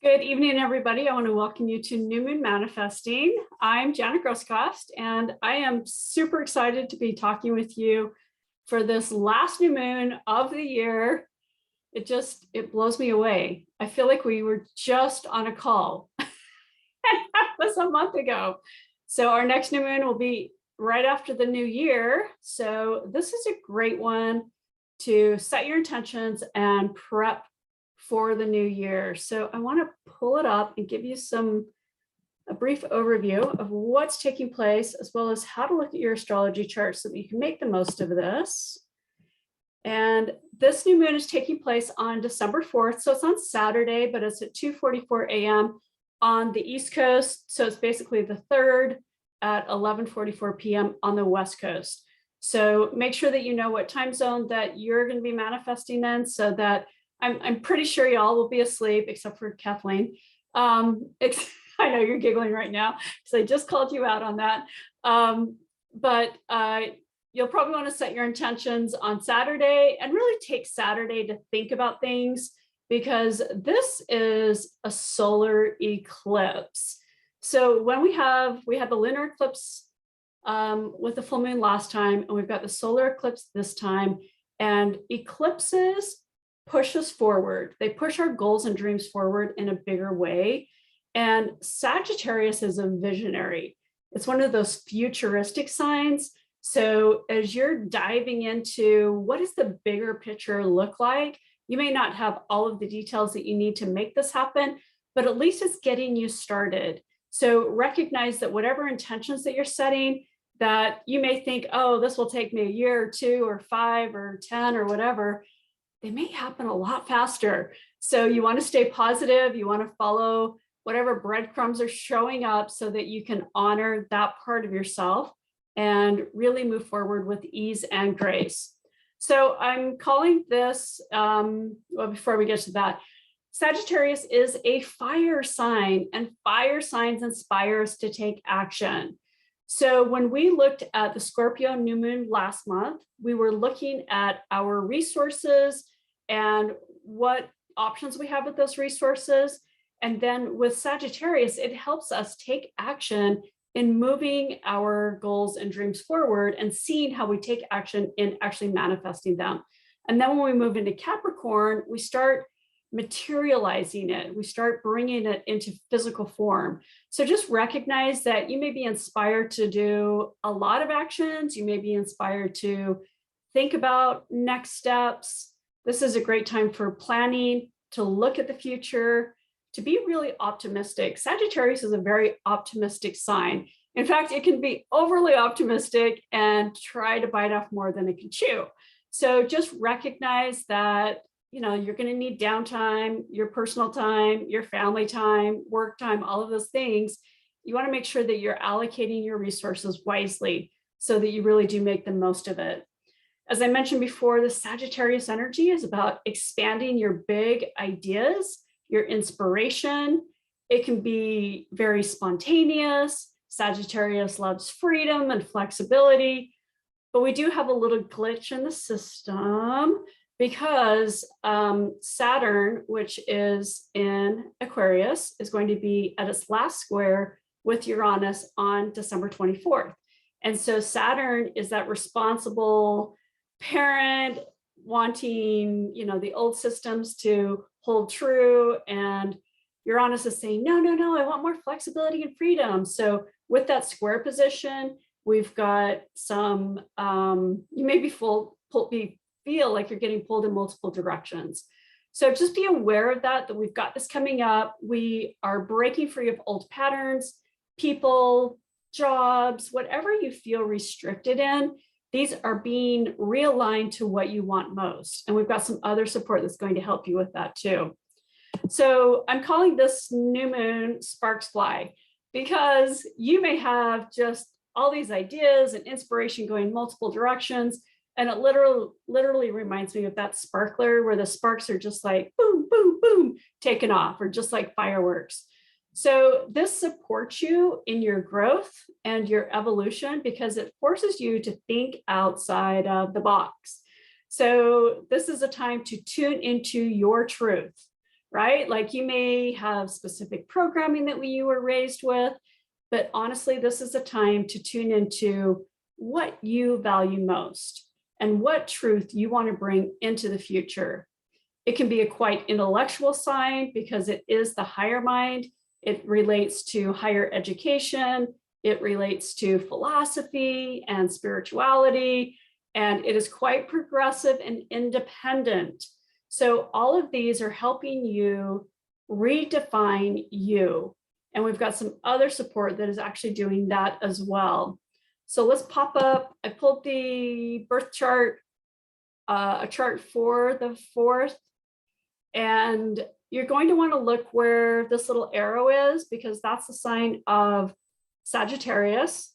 Good evening, everybody. I want to welcome you to New Moon Manifesting. I'm Janet Grosskost, and I am super excited to be talking with you for this last new moon of the year. It blows me away. I feel like we were just on a call. And that was a month ago. So our next new moon will be right after the new year. So this is a great one to set your intentions and prep for the new year. So I want to pull it up and give you a brief overview of what's taking place, as well as how to look at your astrology chart so that you can make the most of this. And this new moon is taking place on December 4th. So it's on Saturday, but it's at 2:44 a.m. on the East Coast. So it's basically the 3rd at 11:44 p.m. on the West Coast. So make sure that you know what time zone that you're going to be manifesting in, so that I'm pretty sure y'all will be asleep, except for Kathleen. I know you're giggling right now because I just called you out on that. But you'll probably want to set your intentions on Saturday and really take Saturday to think about things, because this is a solar eclipse. So when we had the lunar eclipse with the full moon last time, and we've got the solar eclipse this time, and eclipses push us forward. They push our goals and dreams forward in a bigger way. And Sagittarius is a visionary. It's one of those futuristic signs. So as you're diving into what does the bigger picture look like, you may not have all of the details that you need to make this happen, but at least it's getting you started. So recognize that whatever intentions that you're setting, that you may think, oh, this will take me a year or 2 or 5 or 10 or whatever, they may happen a lot faster. So you want to stay positive. You want to follow whatever breadcrumbs are showing up so that you can honor that part of yourself and really move forward with ease and grace. So I'm calling this, well, before we get to that, Sagittarius is a fire sign, and fire signs inspire us to take action. So when we looked at the Scorpio new moon last month, we were looking at our resources and what options we have with those resources. And then with Sagittarius, it helps us take action in moving our goals and dreams forward and seeing how we take action in actually manifesting them. And then when we move into Capricorn, we start materializing it. We start bringing it into physical form. So just recognize that you may be inspired to do a lot of actions. You may be inspired to think about next steps. This is a great time for planning, to look at the future, to be really optimistic. Sagittarius is a very optimistic sign. In fact, it can be overly optimistic and try to bite off more than it can chew. So just recognize that you're going to need downtime, your personal time, your family time, work time, all of those things. You want to make sure that you're allocating your resources wisely so that you really do make the most of it. As I mentioned before, the Sagittarius energy is about expanding your big ideas, your inspiration. It can be very spontaneous. Sagittarius loves freedom and flexibility, but we do have a little glitch in the system, because Saturn, which is in Aquarius, is going to be at its last square with Uranus on December 24th. And so Saturn is that responsible parent wanting, the old systems to hold true. And Uranus is saying, no, I want more flexibility and freedom. So with that square position, we've got some, you may be feel like you're getting pulled in multiple directions. So just be aware of that we've got this coming up. We are breaking free of old patterns, people, jobs, whatever you feel restricted in. These are being realigned to what you want most. And we've got some other support that's going to help you with that too. So I'm calling this new moon Sparks Fly, because you may have just all these ideas and inspiration going multiple directions. And it literally reminds me of that sparkler where the sparks are just like boom, boom, boom, taken off, or just like fireworks. So this supports you in your growth and your evolution, because it forces you to think outside of the box. So this is a time to tune into your truth. right? Like you may have specific programming that you were raised with, but honestly, this is a time to tune into what you value most and what truth you want to bring into the future. It can be a quite intellectual sign because it is the higher mind. It relates to higher education. It relates to philosophy and spirituality, and it is quite progressive and independent. So all of these are helping you redefine you. And we've got some other support that is actually doing that as well. So let's pop up. I pulled the birth chart, a chart for the 4th. And you're going to want to look where this little arrow is, because that's the sign of Sagittarius.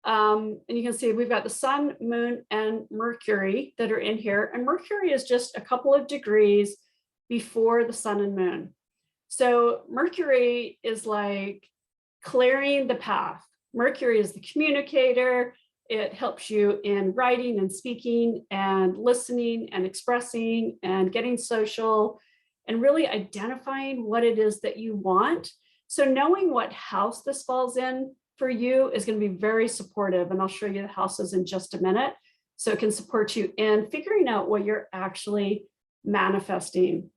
And you can see we've got the sun, moon, and Mercury that are in here. And Mercury is just a couple of degrees before the sun and moon. So Mercury is like clearing the path. Mercury is the communicator. It helps you in writing and speaking and listening and expressing and getting social and really identifying what it is that you want. So knowing what house this falls in for you is going to be very supportive. And I'll show you the houses in just a minute. So it can support you in figuring out what you're actually manifesting.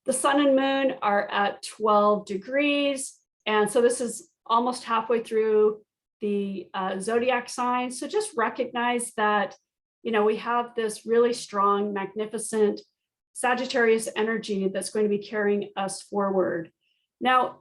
The sun and moon are at 12 degrees. And so this is almost halfway through the zodiac signs. So just recognize that, you know, we have this really strong, magnificent Sagittarius energy that's going to be carrying us forward. Now,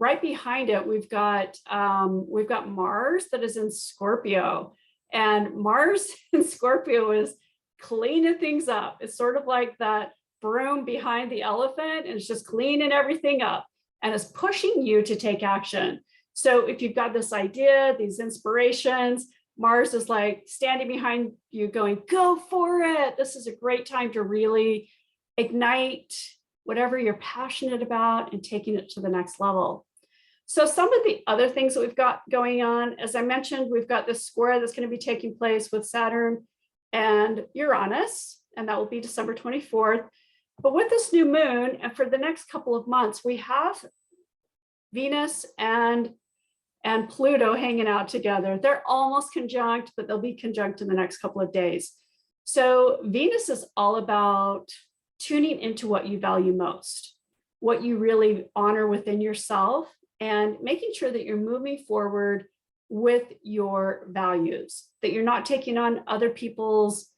right behind it, we've got Mars that is in Scorpio, and Mars in Scorpio is cleaning things up. It's sort of like that broom behind the elephant, and it's just cleaning everything up and it's pushing you to take action. So if you've got this idea, these inspirations, Mars is like standing behind you going, go for it. This is a great time to really ignite whatever you're passionate about and taking it to the next level. So some of the other things that we've got going on, as I mentioned, we've got this square that's going to be taking place with Saturn and Uranus, and that will be December 24th. But with this new moon, and for the next couple of months, we have Venus and Pluto hanging out together. They're almost conjunct, but they'll be conjunct in the next couple of days. So Venus is all about tuning into what you value most, what you really honor within yourself, and making sure that you're moving forward with your values, that you're not taking on other people's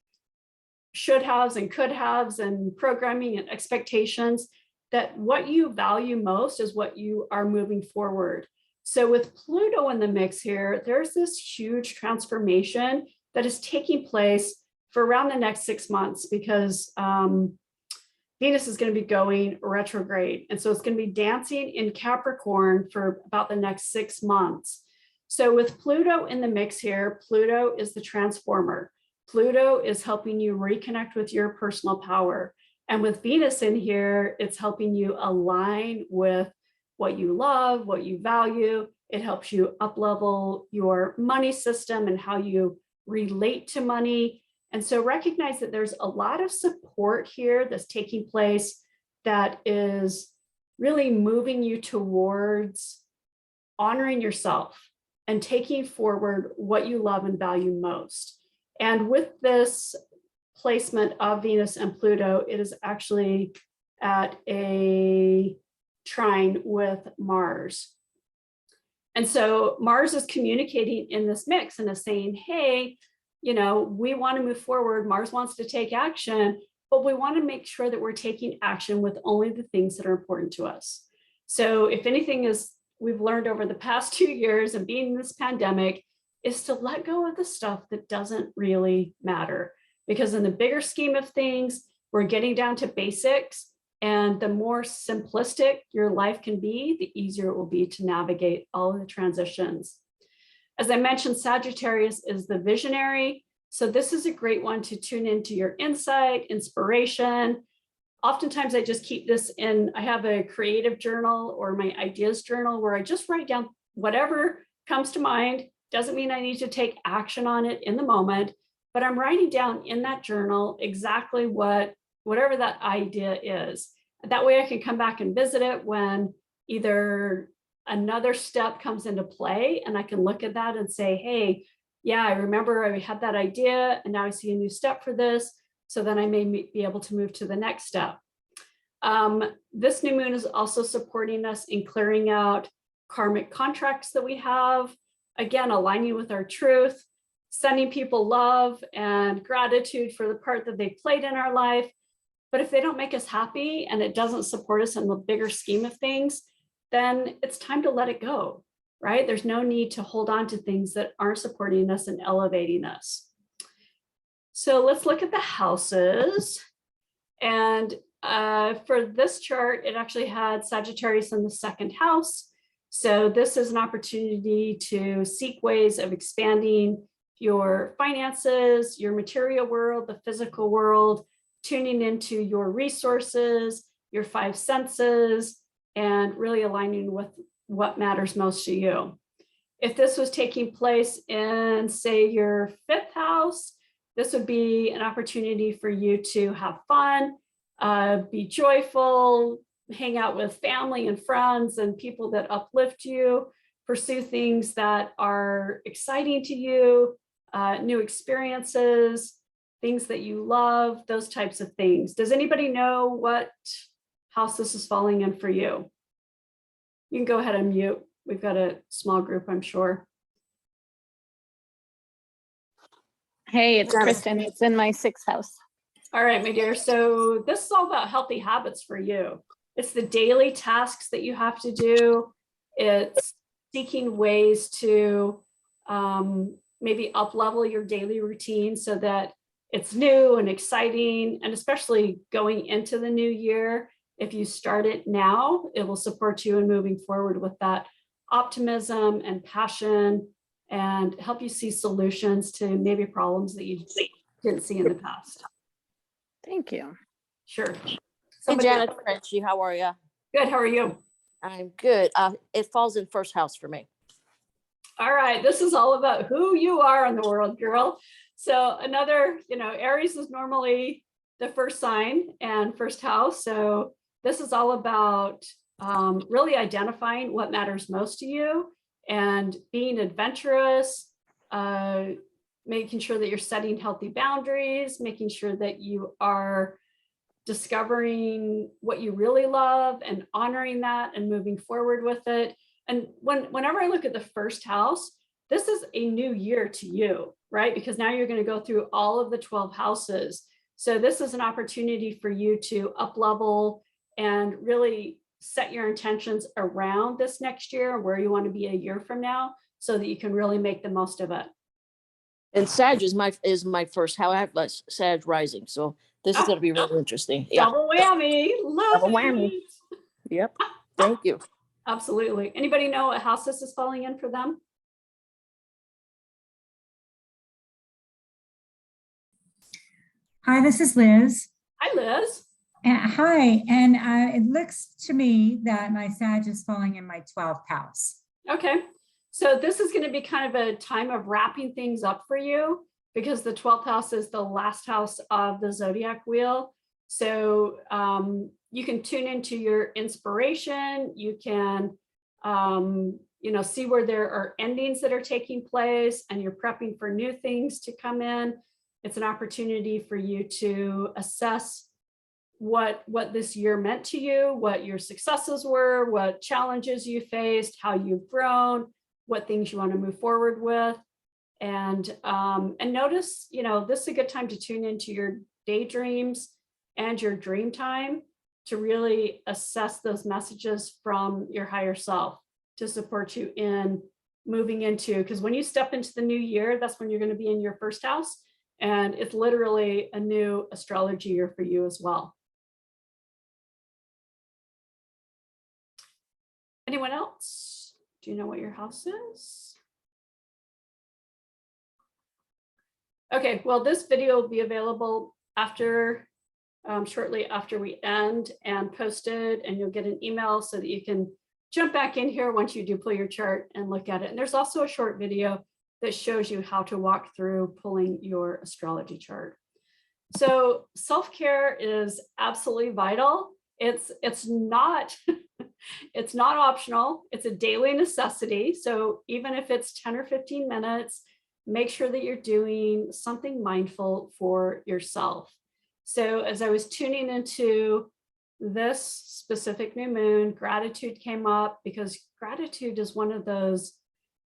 should haves and could haves and programming and expectations, that what you value most is what you are moving forward. So with Pluto in the mix here, there's this huge transformation that is taking place for around the next 6 months, because Venus is going to be going retrograde. And so it's going to be dancing in Capricorn for about the next 6 months. So with Pluto in the mix here, Pluto is the transformer. Pluto is helping you reconnect with your personal power. And with Venus in here, it's helping you align with what you love, what you value. It helps you up-level your money system and how you relate to money. And so recognize that there's a lot of support here that's taking place that is really moving you towards honoring yourself and taking forward what you love and value most. And with this placement of Venus and Pluto, it is actually at a trine with Mars. And so Mars is communicating in this mix and is saying, hey, you know, we want to move forward. Mars wants to take action, but we want to make sure that we're taking action with only the things that are important to us. So if anything is we've learned over the past 2 years and being in this pandemic is to let go of the stuff that doesn't really matter. Because in the bigger scheme of things, we're getting down to basics, and the more simplistic your life can be, the easier it will be to navigate all of the transitions. As I mentioned, Sagittarius is the visionary. So this is a great one to tune into your insight, inspiration. Oftentimes I just keep this in, I have a creative journal or my ideas journal where I just write down whatever comes to mind. Doesn't mean I need to take action on it in the moment, but I'm writing down in that journal exactly whatever that idea is. That way I can come back and visit it when either another step comes into play, and I can look at that and say, hey, yeah, I remember I had that idea and now I see a new step for this. So then I may be able to move to the next step. This new moon is also supporting us in clearing out karmic contracts that we have. Again, aligning with our truth, sending people love and gratitude for the part that they played in our life. But if they don't make us happy and it doesn't support us in the bigger scheme of things, then it's time to let it go, right? There's no need to hold on to things that aren't supporting us and elevating us. So let's look at the houses. And for this chart, it actually had Sagittarius in the second house. So this is an opportunity to seek ways of expanding your finances, your material world, the physical world, tuning into your resources, your five senses, and really aligning with what matters most to you. If this was taking place in, say, your fifth house, this would be an opportunity for you to have fun, be joyful, hang out with family and friends and people that uplift you, pursue things that are exciting to you, new experiences, things that you love, those types of things. Does anybody know what house this is falling in for you? You can go ahead and mute. We've got a small group, I'm sure. Hey, it's Kristen. It's in my sixth house. All right, my dear. So this is all about healthy habits for you. It's the daily tasks that you have to do. It's seeking ways to maybe up-level your daily routine so that it's new and exciting, and especially going into the new year. If you start it now, it will support you in moving forward with that optimism and passion and help you see solutions to maybe problems that you didn't see in the past. Thank you. Sure. Hey, Janet, Frenchie, how are you? Good. How are you? I'm good. It falls in first house for me. All right. This is all about who you are in the world, girl. So another, Aries is normally the first sign and first house. So this is all about really identifying what matters most to you and being adventurous, making sure that you're setting healthy boundaries, making sure that you are discovering what you really love and honoring that and moving forward with it. And whenever I look at the first house, this is a new year to you, right? Because now you're going to go through all of the 12 houses. So this is an opportunity for you to up level and really set your intentions around this next year, where you want to be a year from now, so that you can really make the most of it. And Sag is my first house. I have Sag rising, so this is going to be really interesting. Yeah. Double whammy. Love Double whammy. it. Yep. Thank you. Absolutely. Anybody know what house this is falling in for them? Hi, this is Liz. Hi, Liz. Hi, and it looks to me that my Sag is falling in my 12th house. Okay, so this is going to be kind of a time of wrapping things up for you, because the 12th house is the last house of the zodiac wheel. So you can tune into your inspiration. You can, see where there are endings that are taking place, and you're prepping for new things to come in. It's an opportunity for you to assess what this year meant to you, what your successes were, what challenges you faced, how you've grown, what things you want to move forward with. And notice, this is a good time to tune into your daydreams and your dream time to really assess those messages from your higher self to support you in moving into, because when you step into the new year, that's when you're going to be in your first house. And it's literally a new astrology year for you as well. Anyone else? Do you know what your house is? Okay, well, this video will be available after, shortly after we end and posted, and you'll get an email so that you can jump back in here once you do pull your chart and look at it. And there's also a short video that shows you how to walk through pulling your astrology chart. So self-care is absolutely vital. It's not, it's not optional. It's a daily necessity. So even if it's 10 or 15 minutes, make sure that you're doing something mindful for yourself. So as I was tuning into this specific new moon, gratitude came up, because gratitude is one of those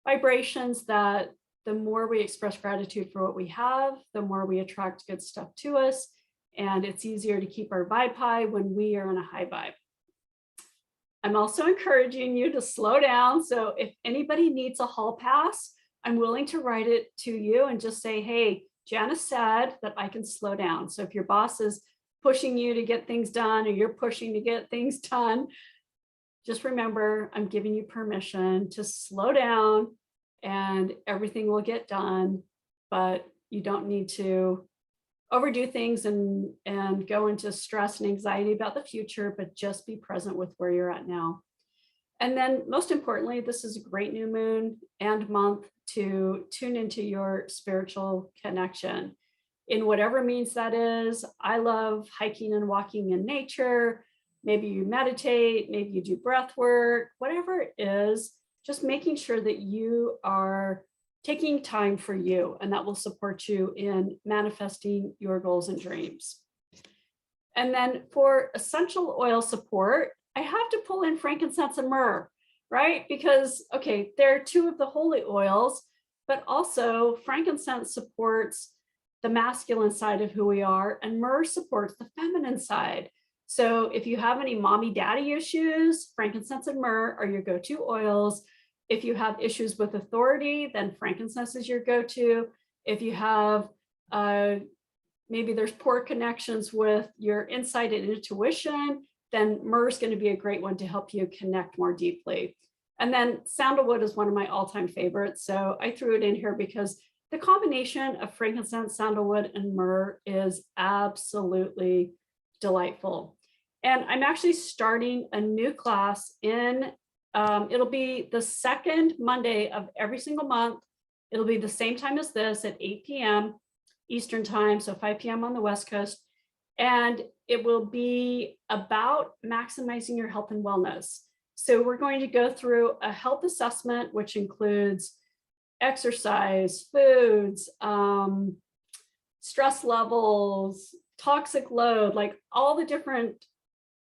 vibrations that the more we express gratitude for what we have, the more we attract good stuff to us. And it's easier to keep our vibe high when we are in a high vibe. I'm also encouraging you to slow down. So if anybody needs a hall pass, I'm willing to write it to you and just say, hey, Janice said that I can slow down. So if your boss is pushing you to get things done, or you're pushing to get things done, just remember, I'm giving you permission to slow down and everything will get done, but you don't need to overdo things and go into stress and anxiety about the future, but just be present with where you're at now. And then most importantly, this is a great new moon and month to tune into your spiritual connection in whatever means that is. I love hiking and walking in nature. Maybe you meditate, maybe you do breath work, whatever it is, just making sure that you are taking time for you, and that will support you in manifesting your goals and dreams. And then for essential oil support, I have to pull in frankincense and myrrh, right? Because, okay, they're two of the holy oils, but also frankincense supports the masculine side of who we are, and myrrh supports the feminine side. So if you have any mommy daddy issues, frankincense and myrrh are your go-to oils. If you have issues with authority, then frankincense is your go-to. If you have, maybe there's poor connections with your insight and intuition, then myrrh is going to be a great one to help you connect more deeply. And then sandalwood is one of my all-time favorites. So I threw it in here because the combination of frankincense, sandalwood, and myrrh is absolutely delightful. And I'm actually starting a new class in, it'll be the second Monday of every single month. It'll be the same time as this at 8 p.m. Eastern time, so 5 p.m. on the West Coast. And it will be about maximizing your health and wellness. So we're going to go through a health assessment, which includes exercise, foods, stress levels, toxic load, like all the different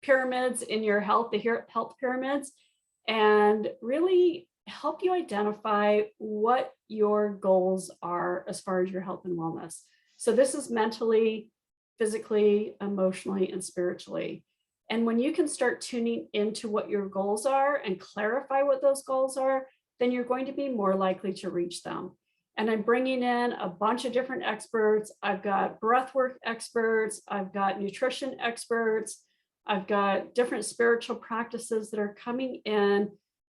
pyramids in your health, the health pyramids, and really help you identify what your goals are as far as your health and wellness. So this is mentally, physically, emotionally, and spiritually. And when you can start tuning into what your goals are and clarify what those goals are, then you're going to be more likely to reach them. And I'm bringing in a bunch of different experts. I've got breathwork experts. I've got nutrition experts. I've got different spiritual practices that are coming in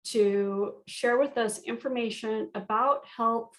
to share with us information about health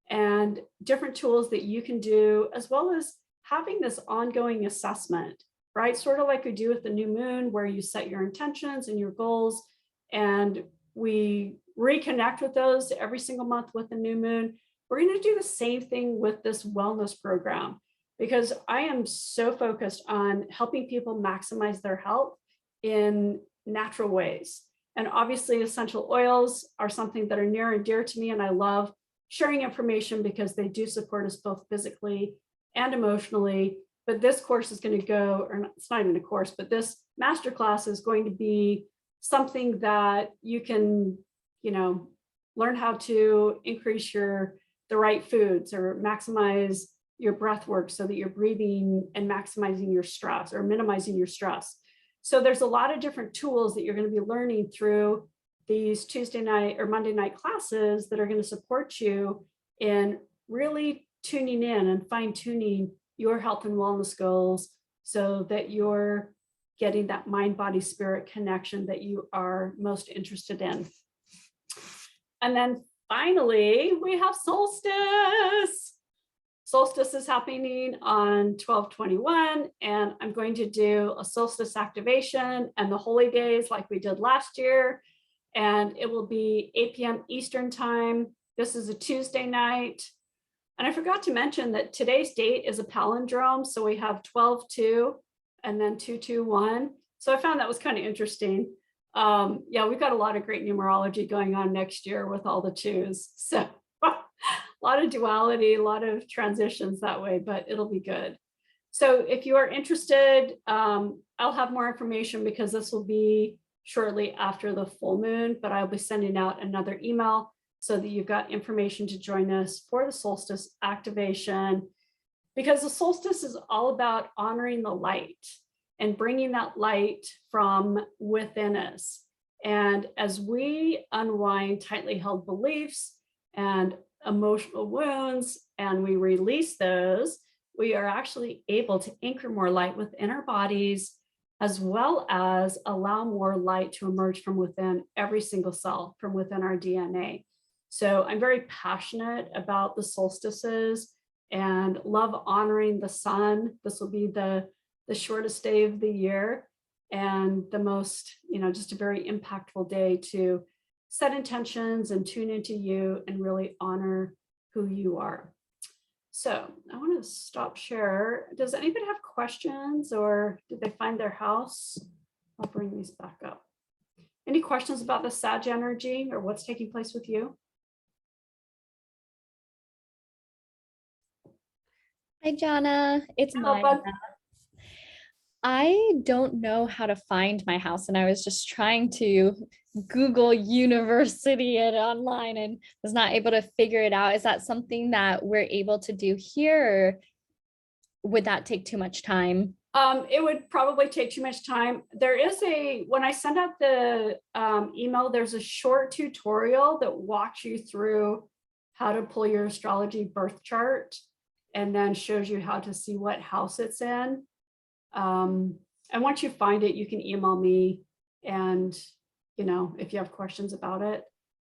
and different tools that you can do, as well as having this ongoing assessment, right? Sort of like we do with the new moon, where you set your intentions and your goals, and we reconnect with those every single month with the new moon. We're going to do the same thing with this wellness program, because I am so focused on helping people maximize their health in natural ways. And obviously essential oils are something that are near and dear to me, and I love sharing information because they do support us both physically and emotionally. But this course is going to go, or it's not even a course, but this masterclass is going to be something that you can, learn how to increase the right foods or maximize your breath work so that you're breathing and maximizing your stress or minimizing your stress. So there's a lot of different tools that you're going to be learning through these Tuesday night or Monday night classes that are going to support you in really tuning in and fine tuning your health and wellness goals so that you're getting that mind, body, spirit connection that you are most interested in. And then finally, we have solstice. Solstice is happening on 12/21, and I'm going to do a solstice activation and the holy days like we did last year. And it will be 8 p.m. Eastern time. This is a Tuesday night. And I forgot to mention that today's date is a palindrome. So we have 12/2 and then 2/2/1. So I found that was kind of interesting. Yeah, we've got a lot of great numerology going on next year with all the twos. So a lot of duality, a lot of transitions that way, but it'll be good. So if you are interested, I'll have more information because this will be shortly after the full moon, but I'll be sending out another email so that you've got information to join us for the solstice activation, because the solstice is all about honoring the light and bringing that light from within us. And as we unwind tightly held beliefs and emotional wounds, and we release those, we are actually able to anchor more light within our bodies, as well as allow more light to emerge from within every single cell, from within our DNA. So I'm very passionate about the solstices and love honoring the sun. This will be the shortest day of the year and the most, just a very impactful day to set intentions and tune into you and really honor who you are. So I want to stop share. Does anybody have questions, or did they find their house? I'll bring these back up. Any questions about the Sag energy or what's taking place with you? Hi, Jana. It's Hello, Maya. bud. I don't know how to find my house, and I was just trying to Google university and online and was not able to figure it out. Is that something that we're able to do here, or would that take too much time? It would probably take too much time. There is when I send out the email, there's a short tutorial that walks you through how to pull your astrology birth chart and then shows you how to see what house it's in. And once you find it, you can email me and, if you have questions about it.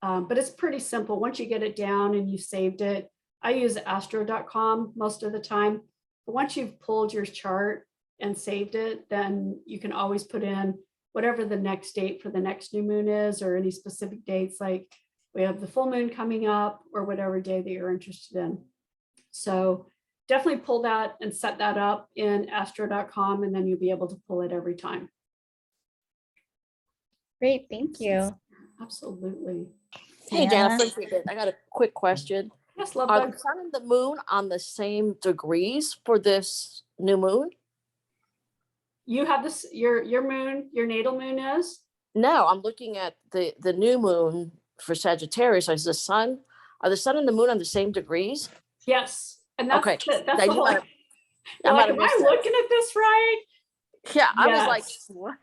But it's pretty simple. Once you get it down and you saved it, I use astro.com most of the time. But once you've pulled your chart and saved it, then you can always put in whatever the next date for the next new moon is, or any specific dates, like we have the full moon coming up or whatever day that you're interested in. So definitely pull that and set that up in astro.com, and then you'll be able to pull it every time. Great, thank you. Absolutely. Hey, Yeah. Jennifer, I got a quick question. Yes, love Are bug. the sun and the moon on the same degrees for this new moon? You have this, your moon, your natal moon is? No, I'm looking at the new moon for Sagittarius. Are the sun and the moon on the same degrees? Yes. And that's Okay. that's I the whole, might have- you're I like, might have am missed I that. looking at this right? Yeah, I was like, Yes. what?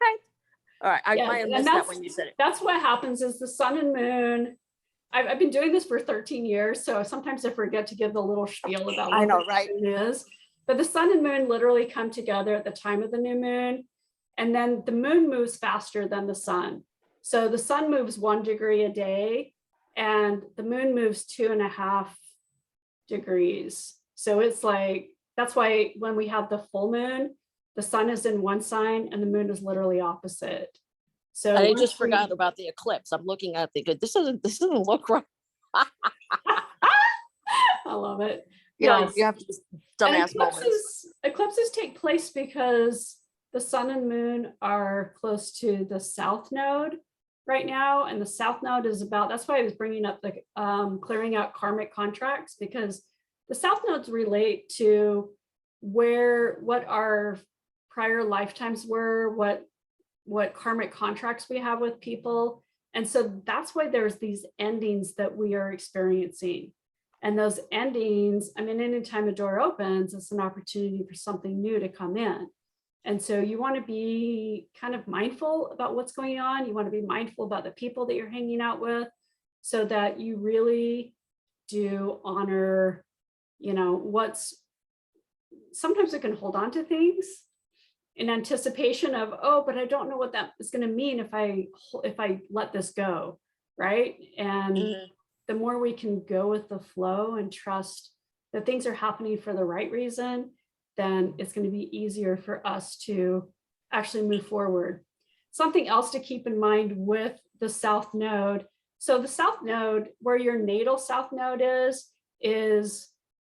All right, I Yeah, might have and missed that when you said it. That's what happens is the sun and moon. I've been doing this for 13 years, so sometimes I forget to give the little spiel about I what know, the right? moon is. But the sun and moon literally come together at the time of the new moon, and then the moon moves faster than the sun. So the sun moves 1 degree a day, and the moon moves 2.5 degrees. So it's like, that's why when we have the full moon, the sun is in one sign and the moon is literally opposite. So I once just we- forgot about the eclipse. I'm looking at the good. This doesn't look right. I love it. Yeah, Yes. you have to just And dumbass moments. eclipses take place because the sun and moon are close to the south node right now, and the south node is about, that's why I was bringing up the clearing out karmic contracts, because the south nodes relate to what our prior lifetimes were, what karmic contracts we have with people. And so that's why there's these endings that we are experiencing. And those endings, I mean, anytime a door opens, it's an opportunity for something new to come in. And so you want to be kind of mindful about what's going on. You want to be mindful about the people that you're hanging out with, so that you really do honor, sometimes we can hold on to things in anticipation of, oh, but I don't know what that is going to mean if I let this go, right? And the more we can go with the flow and trust that things are happening for the right reason, then it's going to be easier for us to actually move forward. Something else to keep in mind with the South Node. So the South Node, where your natal South Node is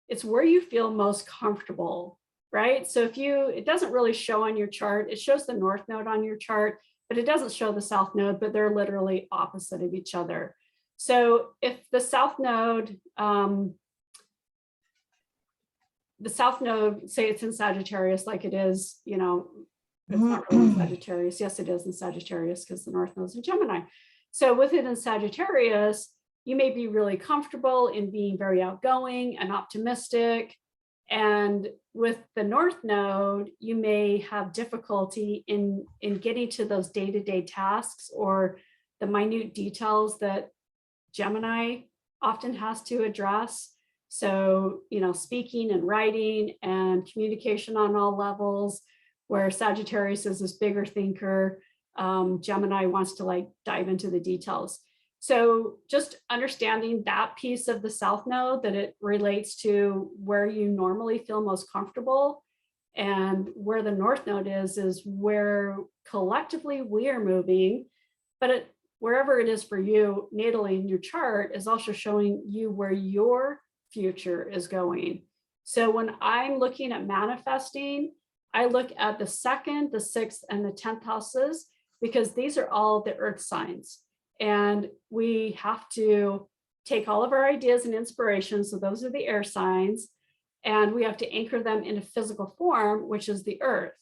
it's where you feel most comfortable, right? So it doesn't really show on your chart. It shows the north node on your chart, but it doesn't show the south node, but they're literally opposite of each other. So if the south node, say it's in Sagittarius, like it is, you know, it's not really in Sagittarius. Yes, it is in Sagittarius because the north node's in Gemini. So with it in Sagittarius, you may be really comfortable in being very outgoing and optimistic. And with the north node, you may have difficulty in getting to those day-to-day tasks or the minute details that Gemini often has to address. So, you know, speaking and writing and communication on all levels, where Sagittarius is this bigger thinker, Gemini wants to like dive into the details. So just understanding that piece of the south node, that it relates to where you normally feel most comfortable, and where the north node is where collectively we are moving, but wherever it is for you natally in your chart is also showing you where your future is going. So when I'm looking at manifesting, I look at the 2nd, the 6th, and the 10th houses, because these are all the earth signs. And we have to take all of our ideas and inspirations, so those are the air signs, and we have to anchor them in a physical form, which is the earth.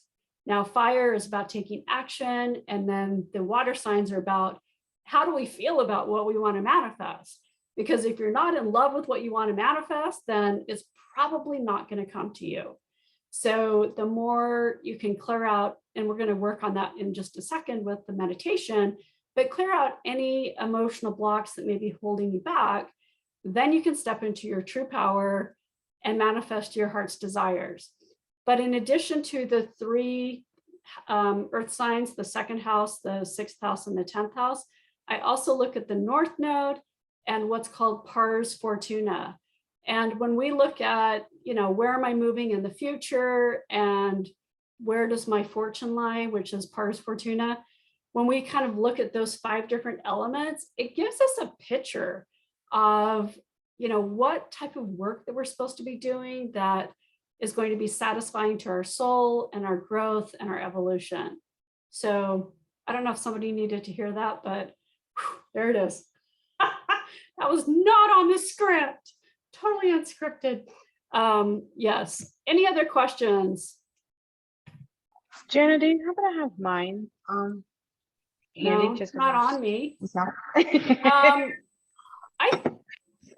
Now, fire is about taking action, and then the water signs are about how do we feel about what we want to manifest? Because if you're not in love with what you want to manifest, then it's probably not going to come to you. So the more you can clear out, and we're going to work on that in just a second with the meditation, but clear out any emotional blocks that may be holding you back, then you can step into your true power and manifest your heart's desires. But in addition to the 3 earth signs, the 2nd house, the 6th house, and the 10th house, I also look at the north node and what's called pars fortuna. And when we look at, you know, where am I moving in the future and where does my fortune lie, which is pars fortuna, when we kind of look at those 5 different elements, it gives us a picture of, you know, what type of work that we're supposed to be doing that is going to be satisfying to our soul and our growth and our evolution. So I don't know if somebody needed to hear that, but whew, there it is. That was not on the script, totally unscripted. Yes, any other questions? Jana, do you happen to have mine handy? No, Just 'cause not I'm- on me. It's not. I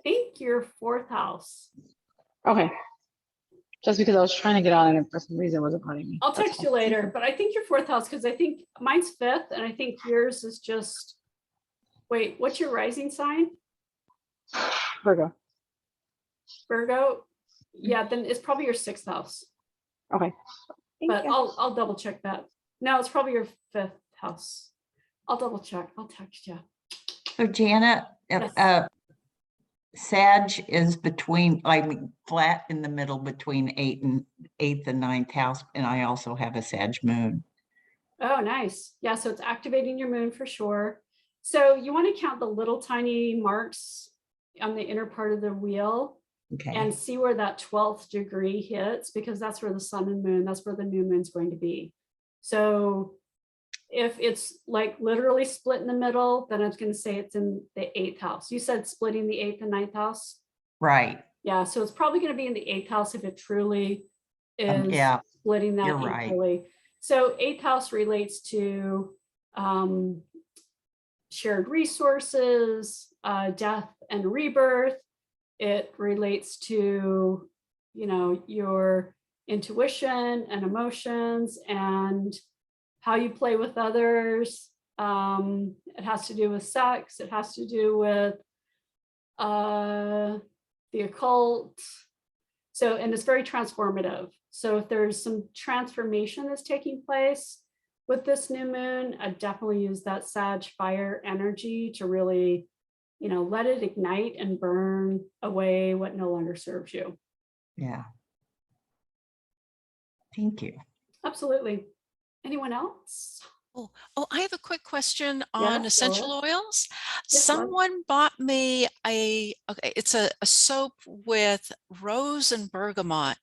think your 4th house. Okay. Just because I was trying to get on and for some reason it wasn't letting me. I'll That's text all. you later, but I think your 4th house, because I think mine's 5th and I think yours is just, wait, what's your rising sign? Virgo. Virgo? Yeah, then it's probably your 6th house, Okay. Thank but you. I'll double check that. No, it's probably your 5th house. I'll double check. I'll text you. So Janet, Yes. Sag is between, like flat in the middle between 8th and 9th house, and I also have a Sag moon. Oh, nice. Yeah, so it's activating your moon for sure. So you want to count the little tiny marks on the inner part of the wheel Okay. and see where that 12th degree hits, because that's where the sun and moon, that's where the new moon's going to be. So if it's like literally split in the middle, then it's going to say it's in the 8th house. You said splitting the 8th and 9th house. Right. Yeah, so it's probably going to be in the 8th house if it truly is Yeah, splitting that you're right. equally. So 8th house relates to shared resources, death and rebirth. It relates to, you know, your intuition and emotions and how you play with others. It has to do with sex. It has to do with the occult. So, and it's very transformative. So if there's some transformation that's taking place with this new moon, I definitely use that Sag fire energy to really, you know, let it ignite and burn away what no longer serves you. Yeah. Thank you. Absolutely. Anyone else? I have a quick question on Yeah, go essential ahead. oils. Yes, love. Someone bought me it's a soap with rose and bergamot,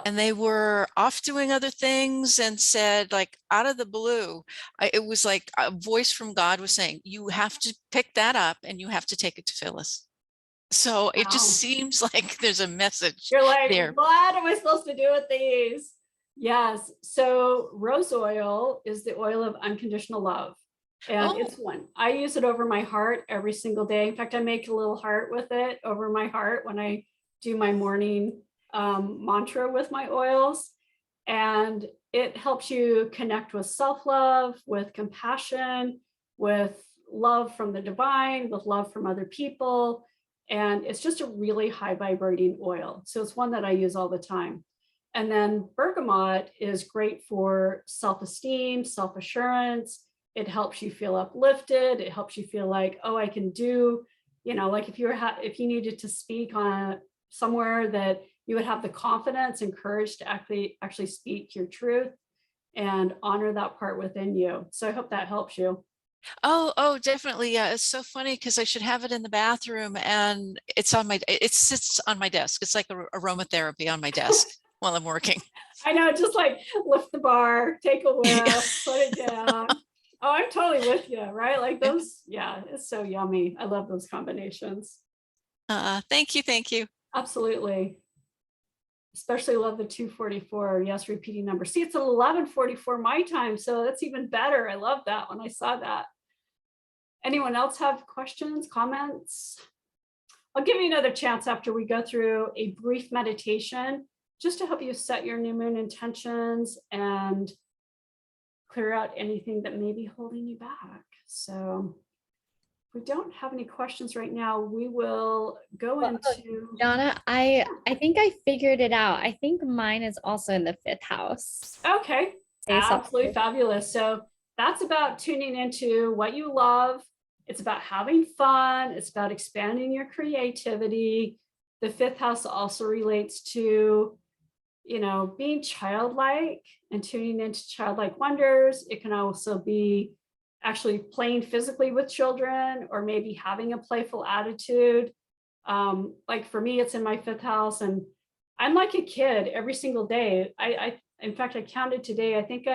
and they were off doing other things and said, like, out of the blue, it was like a voice from God was saying, you have to pick that up and you have to take it to Phyllis. So it just Wow. seems like there's a message You're like, there. what am I supposed to do with these? Yes. So rose oil is the oil of unconditional love. And it's one. I use it over my heart every single day. In fact, I make a little heart with it over my heart when I do my morning mantra with my oils. And it helps you connect with self-love, with compassion, with love from the divine, with love from other people. And it's just a really high vibrating oil. So it's one that I use all the time. And then bergamot is great for self-esteem, self-assurance. It helps you feel uplifted. It helps you feel like, oh, I can do, like if you needed to speak on somewhere, that you would have the confidence and courage to actually speak your truth and honor that part within you. So I hope that helps you. Oh, definitely. Yeah. It's so funny because I should have it in the bathroom and it sits on my desk. It's like aromatherapy on my desk while I'm working. I know, just like lift the bar, take a whiff, put it down. Oh, I'm totally with you, right? Like those, yeah, it's so yummy. I love those combinations. Thank you. Thank you. Absolutely. Especially love the 244. Yes, repeating number. See, it's 11:44 my time, so that's even better. I love that when I saw that. Anyone else have questions, comments? I'll give you another chance after we go through a brief meditation just to help you set your new moon intentions and clear out anything that may be holding you back. So if we don't have any questions right now, we will go into Donna, I think I figured it out. I think mine is also in the 5th house. Okay, absolutely fabulous. So that's about tuning into what you love. It's about having fun. It's about expanding your creativity. The 5th house also relates to, being childlike and tuning into childlike wonders. It can also be actually playing physically with children, or maybe having a playful attitude. Like for me, it's in my 5th house, and I'm like a kid every single day. In fact, I counted today. I think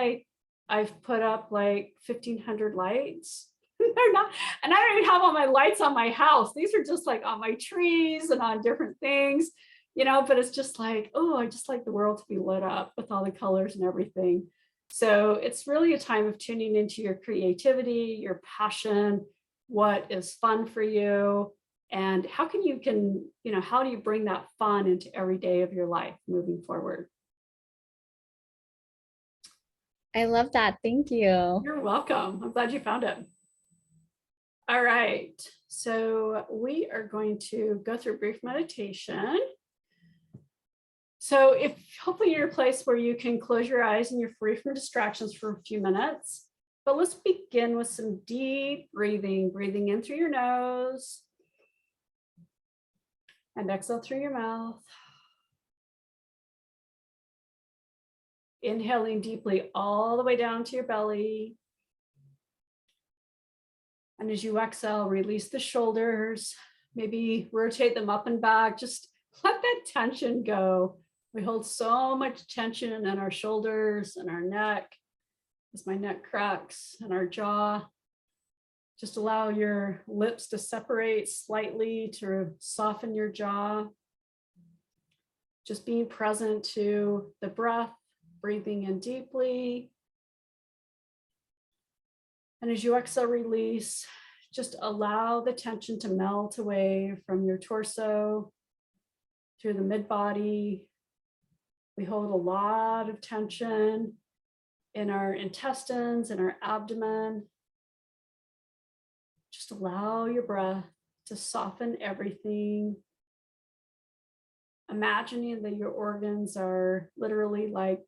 I've put up like 1,500 lights. They're not, and I don't even have all my lights on my house. These are just like on my trees and on different things, but it's just like, oh, I just like the world to be lit up with all the colors and everything. So it's really a time of tuning into your creativity, your passion, what is fun for you, and how do you bring that fun into every day of your life moving forward? I love that. Thank you. You're welcome. I'm glad you found it. All right, so we are going to go through a brief meditation. So if hopefully you're in a place where you can close your eyes and you're free from distractions for a few minutes, but let's begin with some deep breathing in through your nose and exhale through your mouth. Inhaling deeply all the way down to your belly. And as you exhale, release the shoulders, maybe rotate them up and back. Just let that tension go. We hold so much tension in our shoulders and our neck as my neck cracks and our jaw. Just allow your lips to separate slightly to soften your jaw. Just being present to the breath, breathing in deeply. And as you exhale, release, just allow the tension to melt away from your torso through the mid-body. We hold a lot of tension in our intestines and our abdomen. Just allow your breath to soften everything. Imagining that your organs are literally like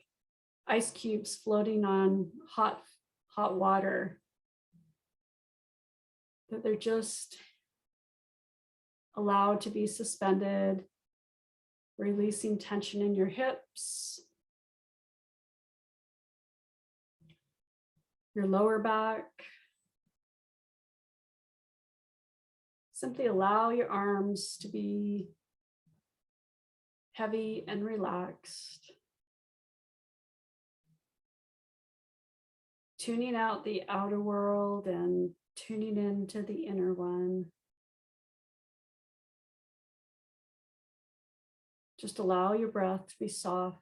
ice cubes floating on hot water. That they're just allowed to be suspended, releasing tension in your hips, your lower back. Simply allow your arms to be heavy and relaxed. Tuning out the outer world and tuning into the inner one. Just allow your breath to be soft.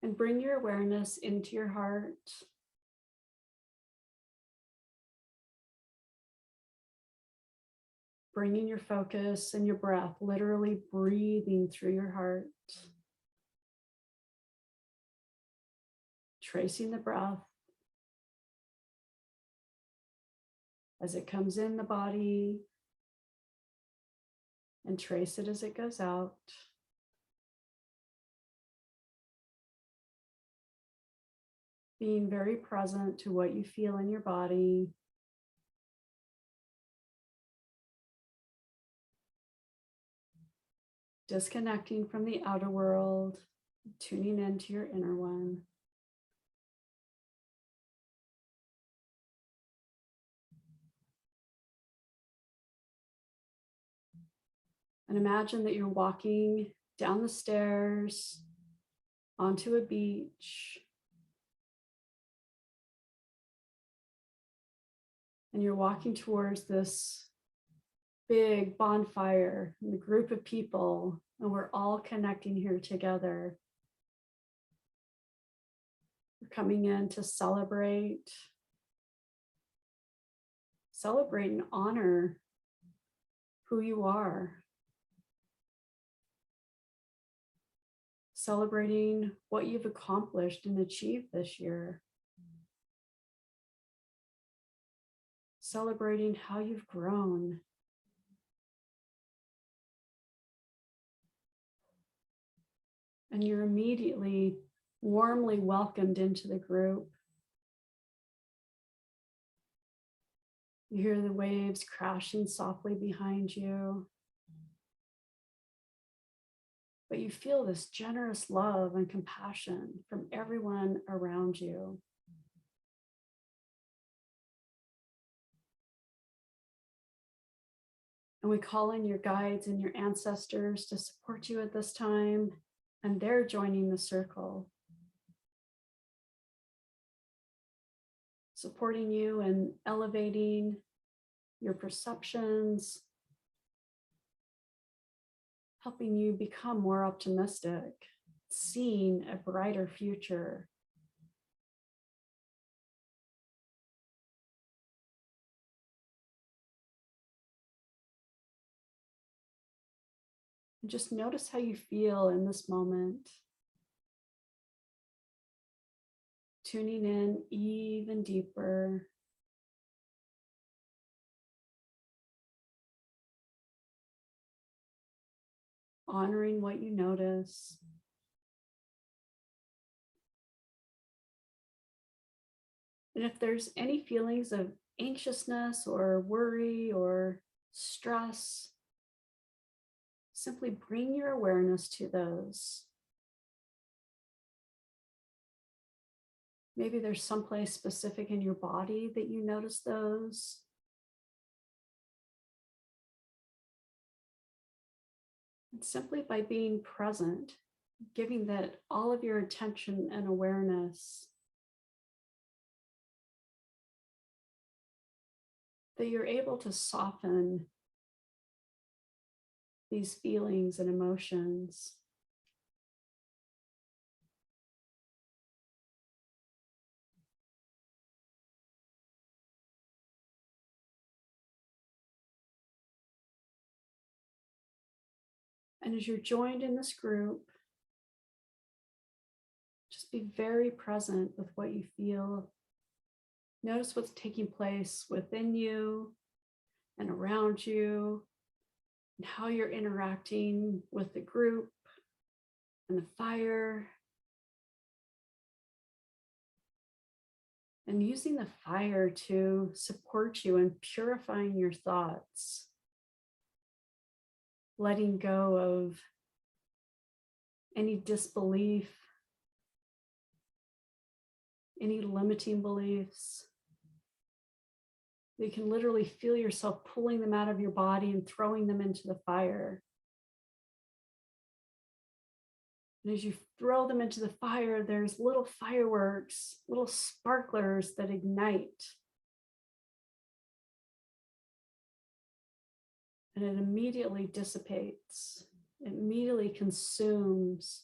And bring your awareness into your heart. Bringing your focus and your breath, literally breathing through your heart. Tracing the breath as it comes in the body and trace it as it goes out. Being very present to what you feel in your body. Disconnecting from the outer world, tuning into your inner one. And imagine that you're walking down the stairs onto a beach. And you're walking towards this big bonfire and the group of people, and we're all connecting here together. We're coming in to celebrate and honor who you are. Celebrating what you've accomplished and achieved this year. Celebrating how you've grown. And you're immediately warmly welcomed into the group. You hear the waves crashing softly behind you. But you feel this generous love and compassion from everyone around you. And we call in your guides and your ancestors to support you at this time, and they're joining the circle, supporting you and elevating your perceptions, helping you become more optimistic, seeing a brighter future. And just notice how you feel in this moment. Tuning in even deeper. Honoring what you notice. And if there's any feelings of anxiousness or worry or stress, simply bring your awareness to those. Maybe there's someplace specific in your body that you notice those. And simply by being present, giving that all of your attention and awareness, that you're able to soften these feelings and emotions. And as you're joined in this group, just be very present with what you feel. Notice what's taking place within you and around you, and how you're interacting with the group and the fire. And using the fire to support you in purifying your thoughts. Letting go of any disbelief, any limiting beliefs. You can literally feel yourself pulling them out of your body and throwing them into the fire. And as you throw them into the fire, there's little fireworks, little sparklers that ignite. And it immediately dissipates. It immediately consumes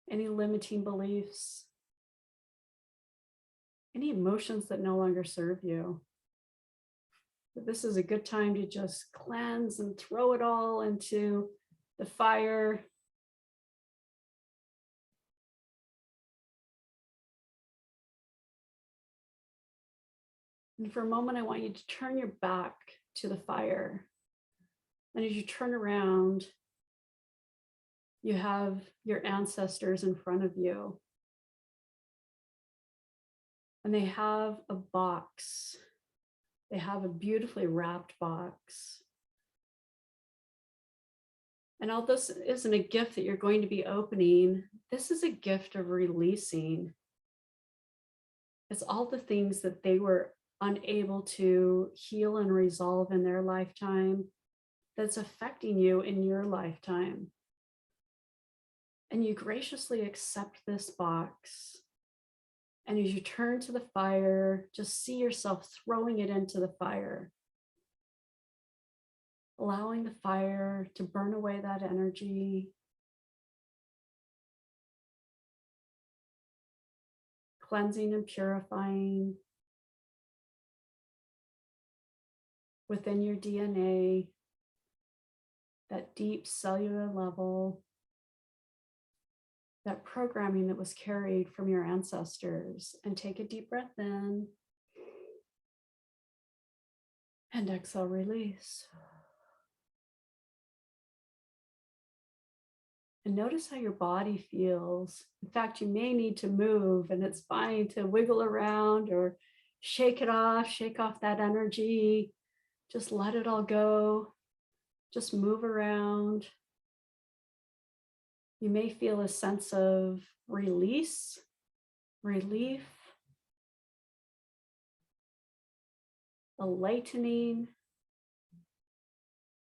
any limiting beliefs, any emotions that no longer serve you. But this is a good time to just cleanse and throw it all into the fire. And for a moment, I want you to turn your back to the fire. And as you turn around, you have your ancestors in front of you. And they have a box. They have a beautifully wrapped box. And all this isn't a gift that you're going to be opening. This is a gift of releasing. It's all the things that they were unable to heal and resolve in their lifetime that's affecting you in your lifetime. And you graciously accept this box. And as you turn to the fire, just see yourself throwing it into the fire. Allowing the fire to burn away that energy. Cleansing and purifying within your DNA, that deep cellular level, that programming that was carried from your ancestors. And take a deep breath in and exhale, release. And notice how your body feels. In fact, you may need to move, and it's fine to wiggle around or shake it off, shake off that energy. Just let it all go. Just move around. You may feel a sense of release, relief, a lightening.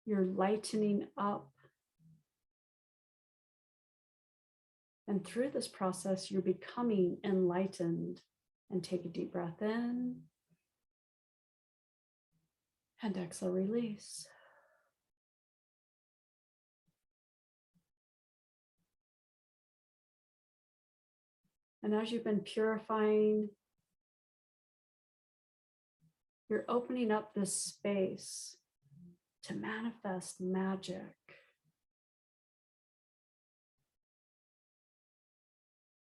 You're lightening up. And through this process, you're becoming enlightened. And take a deep breath in. And exhale, release. And as you've been purifying, you're opening up this space to manifest magic.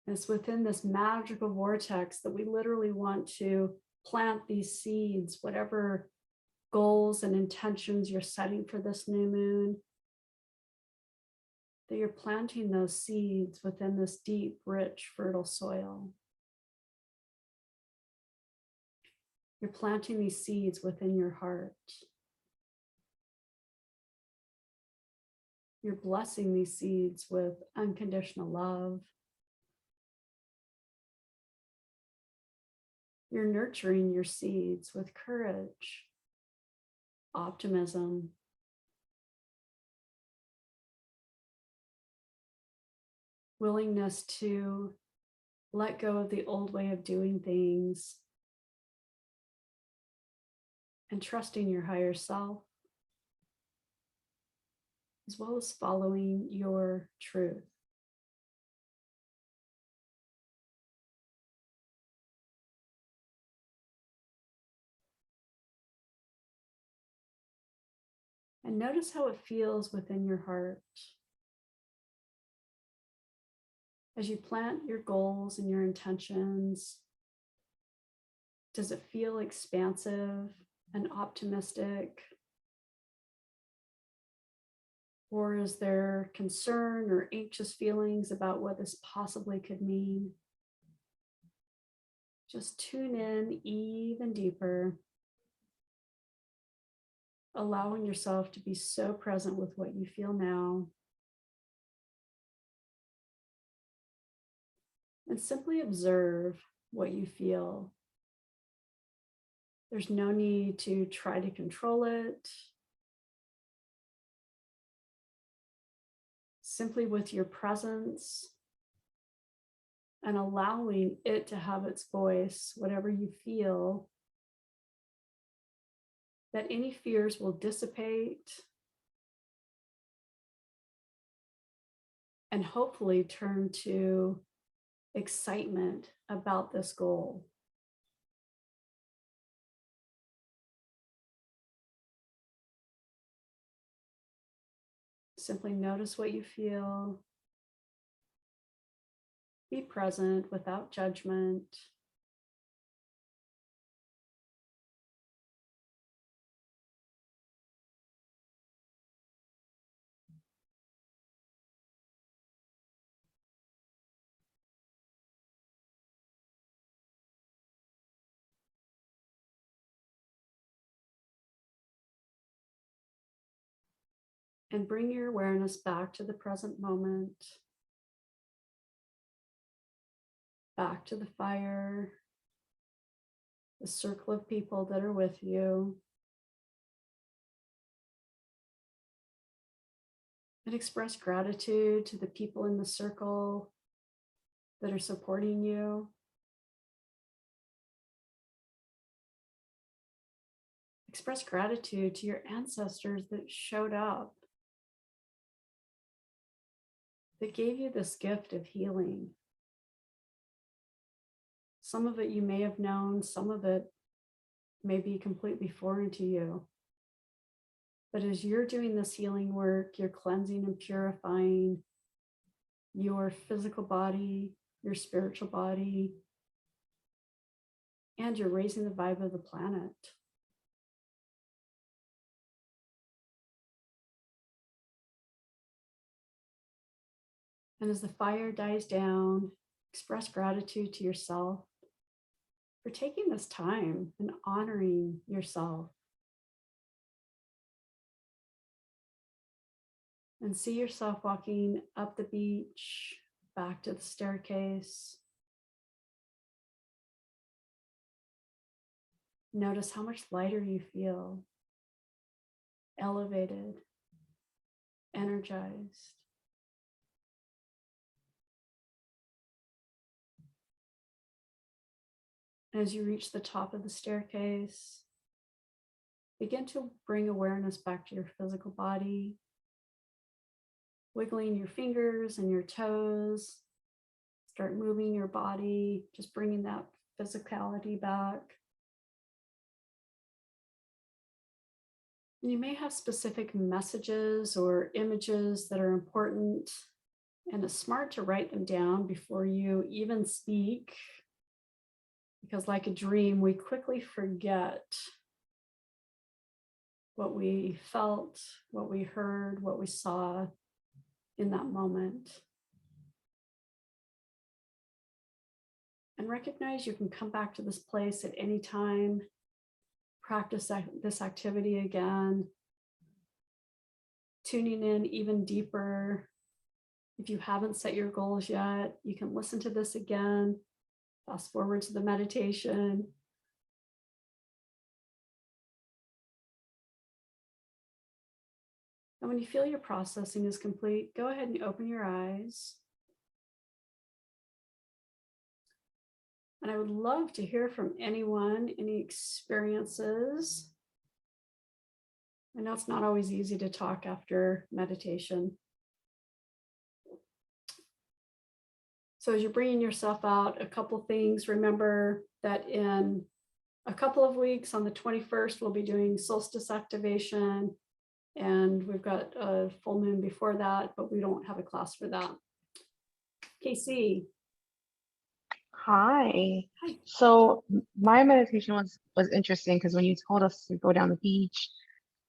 It's within this magical vortex that we literally want to plant these seeds, whatever goals and intentions you're setting for this new moon, that you're planting those seeds within this deep, rich, fertile soil. You're planting these seeds within your heart. You're blessing these seeds with unconditional love. You're nurturing your seeds with courage, optimism, willingness to let go of the old way of doing things, and trusting your higher self, as well as following your truth. And notice how it feels within your heart. As you plant your goals and your intentions, does it feel expansive and optimistic? Or is there concern or anxious feelings about what this possibly could mean? Just tune in even deeper, allowing yourself to be so present with what you feel now and simply observe what you feel. There's no need to try to control it. Simply with your presence and allowing it to have its voice, whatever you feel, that any fears will dissipate and hopefully turn to excitement about this goal. Simply notice what you feel. Be present without judgment. And bring your awareness back to the present moment, back to the fire, the circle of people that are with you. And express gratitude to the people in the circle that are supporting you. Express gratitude to your ancestors that showed up, that gave you this gift of healing. Some of it you may have known, some of it may be completely foreign to you. But as you're doing this healing work, you're cleansing and purifying your physical body, your spiritual body, and you're raising the vibe of the planet. And as the fire dies down, express gratitude to yourself for taking this time and honoring yourself. And see yourself walking up the beach, back to the staircase. Notice how much lighter you feel, elevated, energized. As you reach the top of the staircase, begin to bring awareness back to your physical body, wiggling your fingers and your toes. Start moving your body, just bringing that physicality back. And you may have specific messages or images that are important, and it's smart to write them down before you even speak. Because like a dream, we quickly forget what we felt, what we heard, what we saw in that moment. And recognize you can come back to this place at any time, practice this activity again, tuning in even deeper. If you haven't set your goals yet, you can listen to this again. Fast forward to the meditation. And when you feel your processing is complete, go ahead and open your eyes. And I would love to hear from anyone, any experiences. I know it's not always easy to talk after meditation. So as you're bringing yourself out, a couple things, remember that in a couple of weeks on the 21st, we'll be doing solstice activation, and we've got a full moon before that, but we don't have a class for that. Casey. Hi. Hi. So my meditation was interesting because when you told us to go down the beach,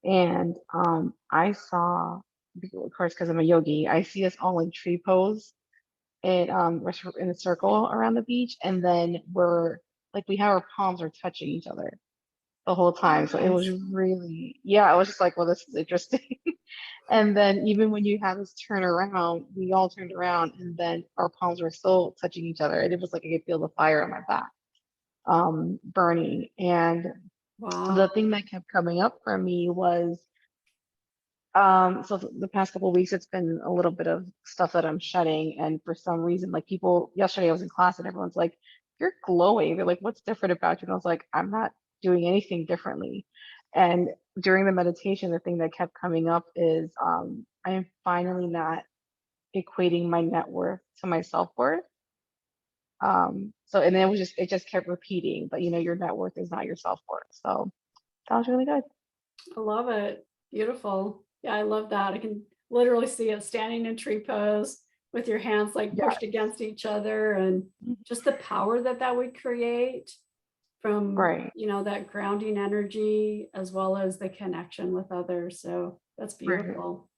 and I saw, of course, because I'm a yogi, I see us all in tree pose. And we're in a circle around the beach, and then we have our palms are touching each other. the whole time. So it was Nice. really, yeah, I was just like, well, this is interesting. And then even when you had this turn around, we all turned around and then our palms were still touching each other. And it was like I could feel the fire on my back burning. And Wow. the thing that kept coming up for me was so the past couple of weeks it's been a little bit of stuff that I'm shedding, and for some reason, like people yesterday I was in class and everyone's like, you're glowing. They're like, what's different about you? And I was like, I'm not doing anything differently. And during the meditation, the thing that kept coming up is I am finally not equating my net worth to my self-worth. So and then it just kept repeating, but you know, your net worth is not your self-worth. So that was really good. I love it. Beautiful. Yeah, I love that. I can literally see it standing in tree pose with your hands like Yeah. pushed against each other, and just the power that that would create from, Right. you know, that grounding energy as well as the connection with others. So that's Right. beautiful.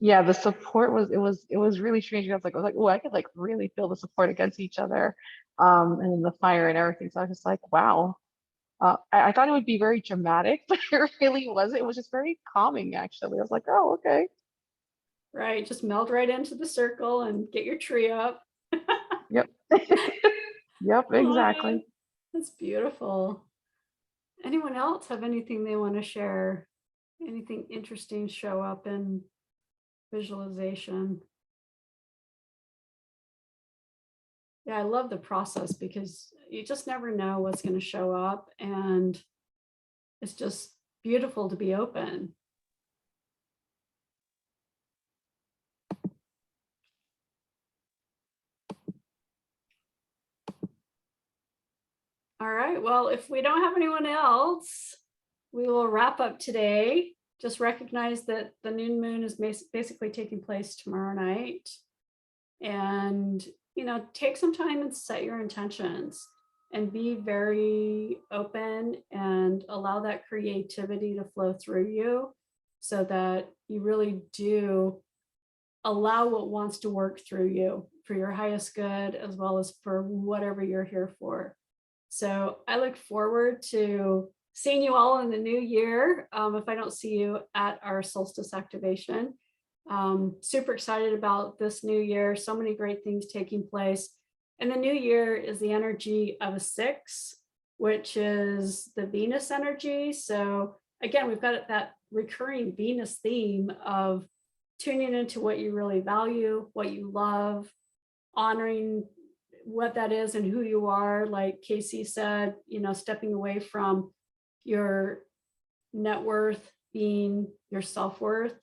Yeah, the support was it was really strange. I was like, oh, I could like really feel the support against each other, and then the fire and everything. So I was just like, wow. I thought it would be very dramatic, but it really wasn't. It was just very calming, actually. I was like, oh, okay. Right. Just meld right into the circle and get your tree up. Yep. Yep, I love exactly. it. That's beautiful. Anyone else have anything they want to share? Anything interesting show up in visualization? Yeah, I love the process because you just never know what's going to show up, and it's just beautiful to be open. All right, well, if we don't have anyone else, we will wrap up today. Just recognize that the new moon is basically taking place tomorrow night. And, you know, take some time and set your intentions and be very open and allow that creativity to flow through you so that you really do allow what wants to work through you for your highest good, as well as for whatever you're here for. So I look forward to seeing you all in the new year. If I don't see you at our solstice activation, super excited about this new year. So many great things taking place. And the new year is the energy of a 6, which is the Venus energy. So again, we've got that recurring Venus theme of tuning into what you really value, what you love, honoring what that is and who you are. Like Casey said, you know, stepping away from your net worth being your self-worth,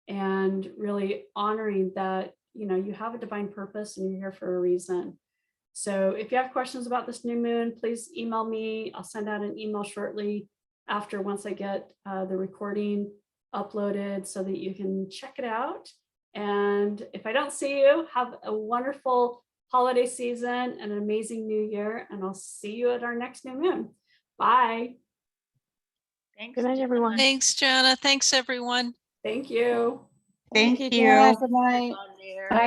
and really honoring that, you know, you have a divine purpose and you're here for a reason. So if you have questions about this new moon, please email me. I'll send out an email shortly after, once I get the recording uploaded, so that you can check it out. And if I don't see you, have a wonderful holiday season and an amazing new year. And I'll see you at our next new moon. Bye. Good night, everyone. Thanks, Jana. Thanks, everyone. Thank you. Thank you, you. Jana. Good night. On there. Bye.